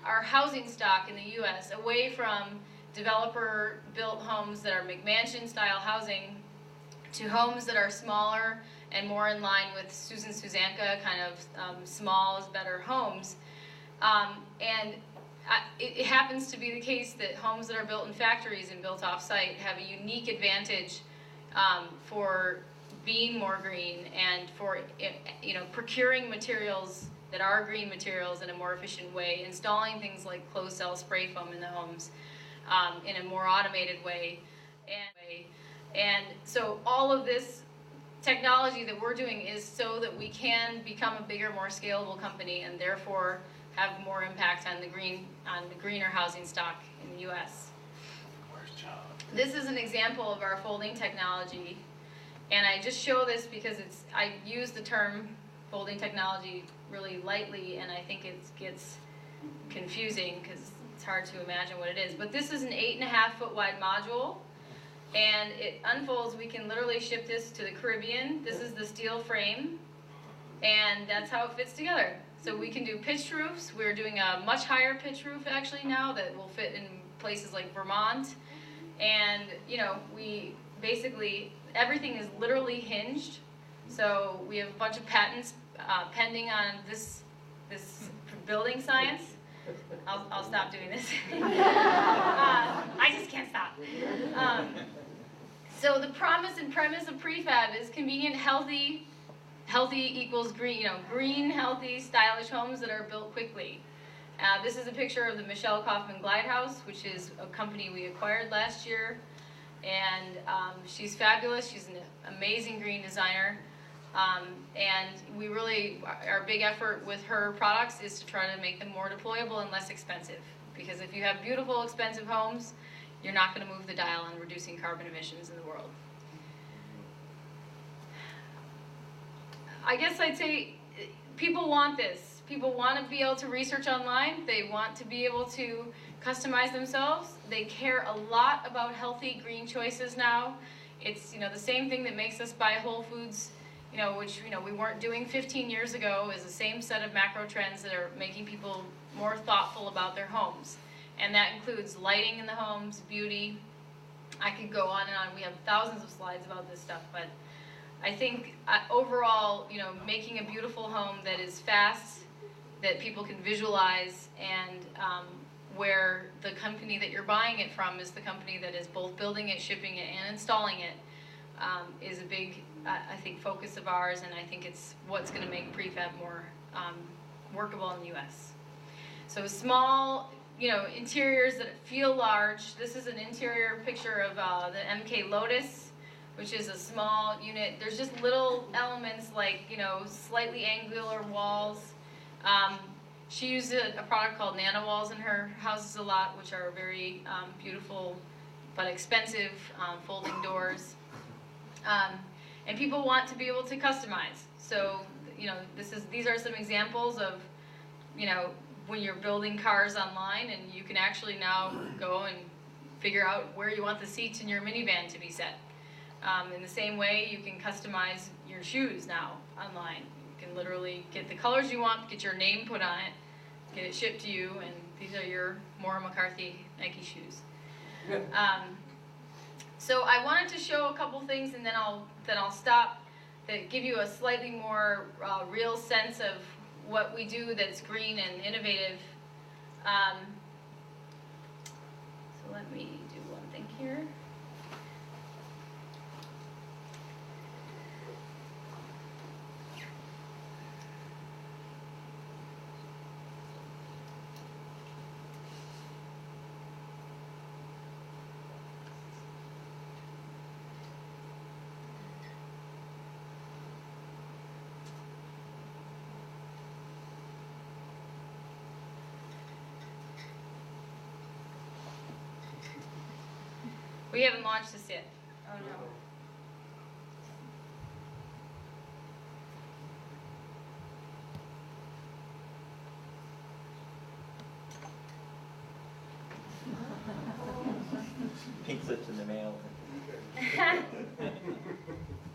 our housing stock in the U.S. away from developer-built homes that are McMansion-style housing to homes that are smaller and more in line with Susan Susanka kind of small is better homes. It happens to be the case that homes that are built in factories and built off-site have a unique advantage for being more green and for procuring materials that are green materials in a more efficient way, installing things like closed cell spray foam in the homes in a more automated way. And so all of this technology that we're doing is so that we can become a bigger, more scalable company and therefore have more impact on the greener housing stock in the U.S. This is an example of our folding technology, and I just show this because I use the term folding technology really lightly, and I think it gets confusing because it's hard to imagine what it is. But this is an 8.5 foot wide module, and it unfolds. We can literally ship this to the Caribbean. This is the steel frame, and that's how it fits together. So we can do pitched roofs. We're doing a much higher pitch roof actually now that will fit in places like Vermont. And we basically, everything is literally hinged. So we have a bunch of patents pending on this building science. I'll stop doing this. I just can't stop. So the promise and premise of prefab is convenient, healthy equals green, green, healthy, stylish homes that are built quickly. This is a picture of the Michelle Kaufman Glide House, which is a company we acquired last year. And she's fabulous. She's an amazing green designer. And we really, our big effort with her products is to try to make them more deployable and less expensive. Because if you have beautiful, expensive homes, you're not going to move the dial on reducing carbon emissions in the world. I guess I'd say people want this. People want to be able to research online. They want to be able to customize themselves. They care a lot about healthy green choices now. It's the same thing that makes us buy Whole Foods, which we weren't doing 15 years ago, is the same set of macro trends that are making people more thoughtful about their homes. And that includes lighting in the homes, beauty. I could go on and on. We have thousands of slides about this stuff, but I think overall, making a beautiful home that is fast, that people can visualize, and where the company that you're buying it from is the company that is both building it, shipping it, and installing it, is a big, I think, focus of ours, and I think it's what's going to make prefab more workable in the U.S. So small, interiors that feel large. This is an interior picture of the MK Lotus, which is a small unit. There's just little elements like, slightly angular walls. She uses a product called Nano Walls in her houses a lot, which are very beautiful but expensive folding doors. And people want to be able to customize. So, these are some examples of, when you're building cars online, and you can actually now go and figure out where you want the seats in your minivan to be set. In the same way, you can customize your shoes now online. You can literally get the colors you want, get your name put on it, get it shipped to you, and these are your Maura McCarthy Nike shoes. So I wanted to show a couple things, and then I'll stop, that give you a slightly more real sense of what we do that's green and innovative. So let me do one thing here. We haven't launched this yet. Oh no. Pink slips in the mail.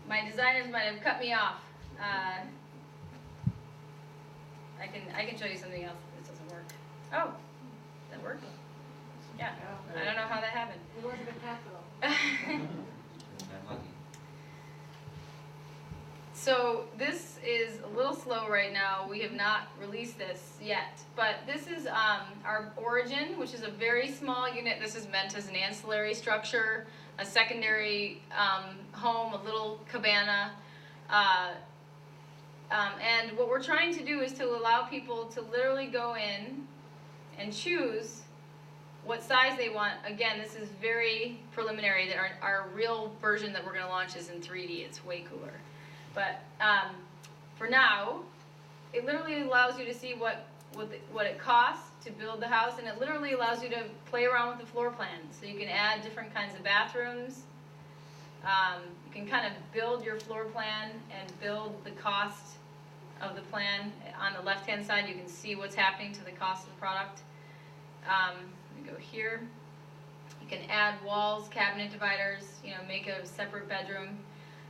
My designers might have cut me off. I can show you something else if this doesn't work. Oh, that worked. Yeah, I don't know how that happened. It wasn't a capital. So this is a little slow right now. We have not released this yet, but this is our Origin, which is a very small unit. This is meant as an ancillary structure, a secondary home, a little cabana. And what we're trying to do is to allow people to literally go in and choose what size they want. Again, this is very preliminary. Our real version that we're going to launch is in 3D. It's way cooler. But for now, it literally allows you to see what it costs to build the house, and it literally allows you to play around with the floor plan. So you can add different kinds of bathrooms. You can kind of build your floor plan and build the cost of the plan. On the left-hand side, you can see what's happening to the cost of the product. Let me go here. You can add walls, cabinet dividers, make a separate bedroom.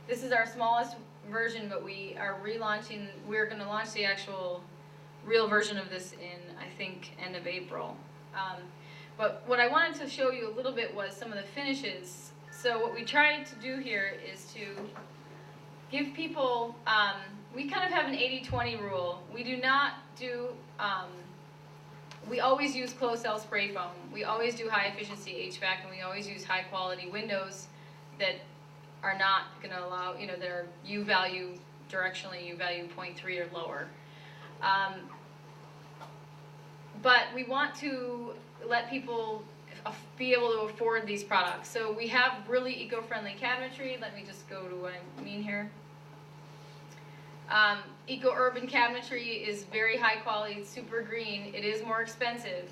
This is our smallest version, but we are relaunching. We're going to launch the actual real version of this in, I think, end of April. But what I wanted to show you a little bit was some of the finishes. So what we tried to do here is to give people, we kind of have an 80-20 rule. We do not do, we always use closed cell spray foam. We always do high efficiency HVAC, and we always use high quality windows that are not going to allow, that are U value, directionally U value 0.3 or lower. But we want to let people be able to afford these products. So we have really eco-friendly cabinetry. Let me just go to what I mean here. Eco-urban cabinetry is very high quality, it's super green. It is more expensive.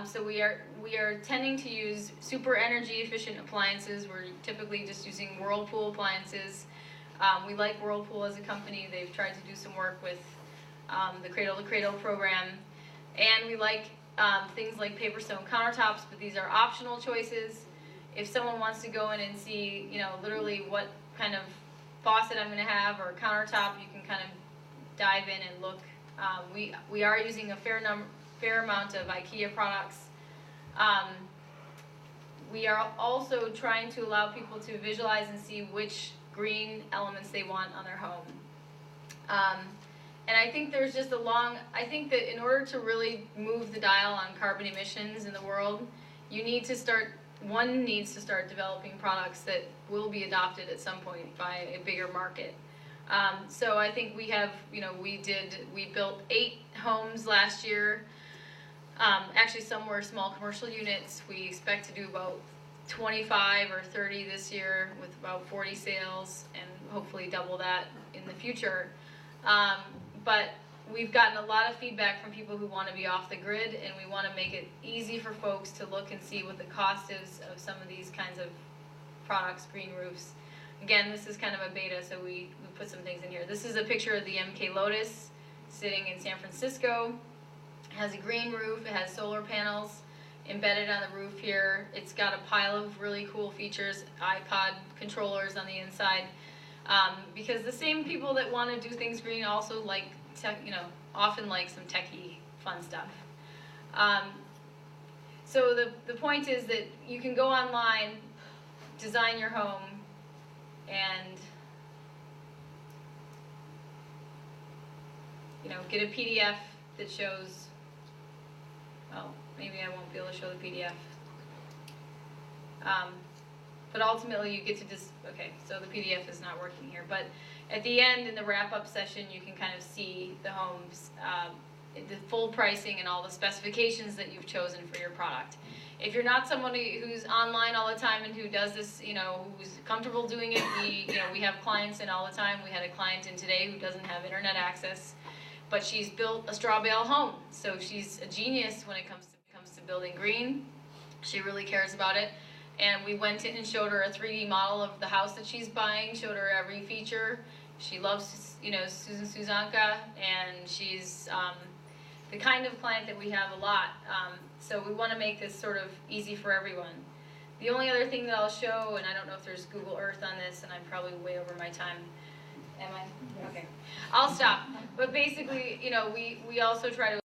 So we are tending to use super energy efficient appliances. We're typically just using Whirlpool appliances. We like Whirlpool as a company. They've tried to do some work with the Cradle to Cradle program. And we like things like paper stone countertops, but these are optional choices. If someone wants to go in and see, literally what kind of faucet I'm going to have or countertop, you can kind of dive in and look. We are using a fair amount of IKEA products. We are also trying to allow people to visualize and see which green elements they want on their home. And I think there's just I think that in order to really move the dial on carbon emissions in the world, one needs to start developing products that will be adopted at some point by a bigger market. So I think we have, we built 8 homes last year. Actually, some were small commercial units. We expect to do about 25 or 30 this year with about 40 sales, and hopefully double that in the future. But we've gotten a lot of feedback from people who want to be off the grid, and we want to make it easy for folks to look and see what the cost is of some of these kinds of products, green roofs. Again, this is kind of a beta, so we put some things in here. This is a picture of the MK Lotus sitting in San Francisco. It has a green roof, it has solar panels embedded on the roof here. It's got a pile of really cool features, iPod controllers on the inside. Because the same people that want to do things green also like tech, often like some techie fun stuff. So the point is that you can go online, design your home, and get a PDF that shows. Well, maybe I won't be able to show the PDF. But ultimately you get to okay, so the PDF is not working here. But at the end, in the wrap-up session, you can kind of see the homes, the full pricing and all the specifications that you've chosen for your product. If you're not someone who's online all the time and who does this, who's comfortable doing it, we have clients in all the time. We had a client in today who doesn't have internet access, but she's built a straw bale home. So she's a genius when it comes to building green. She really cares about it. And we went in and showed her a 3D model of the house that she's buying, showed her every feature. She loves, Susan Suzanka, and she's the kind of client that we have a lot. So we want to make this sort of easy for everyone. The only other thing that I'll show, and I don't know if there's Google Earth on this, and I'm probably way over my time. Am I? Okay. I'll stop. But basically, we also try to